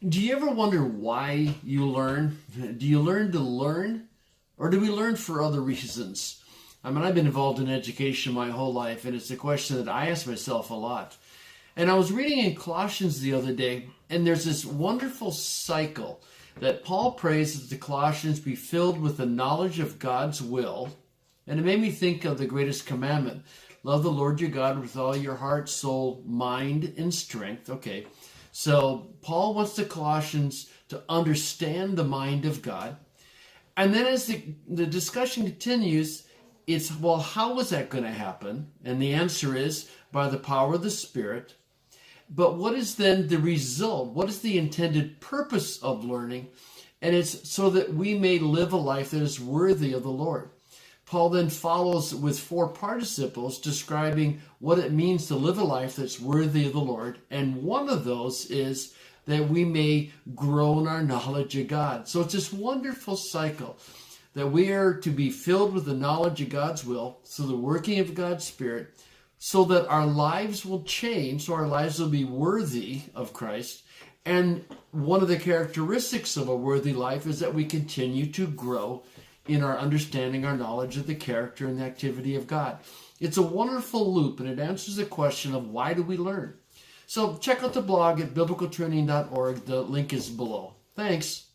Do you ever wonder why you learn? Do you learn to learn, or do we learn for other reasons? I mean, I've been involved in education my whole life, and it's a question that I ask myself a lot. And I was reading in Colossians the other day, and there's this wonderful cycle that Paul prays that the Colossians be filled with the knowledge of God's will. And it made me think of the greatest commandment. Love the Lord your God with all your heart, soul, mind, and strength. Okay. So Paul wants the Colossians to understand the mind of God. And then as the discussion continues, it's, well, how is that going to happen? And the answer is by the power of the Spirit. But what is then the result? What is the intended purpose of learning? And it's so that we may live a life that is worthy of the Lord. Paul then follows with 4 participles describing what it means to live a life that's worthy of the Lord. And one of those is that we may grow in our knowledge of God. So it's this wonderful cycle that we are to be filled with the knowledge of God's will, so the working of God's Spirit, so that our lives will change, so our lives will be worthy of Christ. And one of the characteristics of a worthy life is that we continue to grow in our understanding, our knowledge of the character and the activity of God. It's a wonderful loop, and it answers the question of why do we learn? So check out the blog at BiblicalTraining.org. The link is below. Thanks.